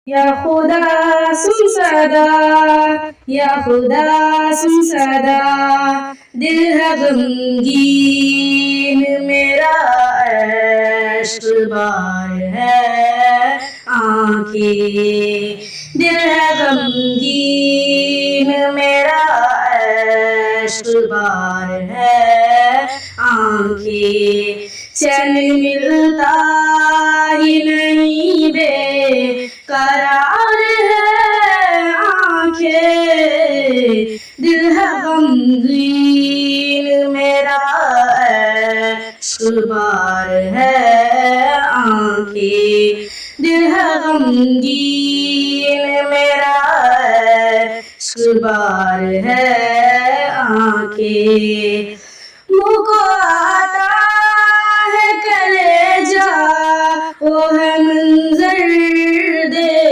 या खुदा सुन सदा, या खुदा सुन सदा, दिल है गमगीन मेरा इश्क बार है आंखें, दिल है गमगीन मेरा इश्क बार है आंखें, चैन मिलता ही नहीं बेकरार है आंखें, दिल है गमगीन मेरा इश्क बार है आंखें, दिल है गमगीन मेरा इश्क बार है आंखें।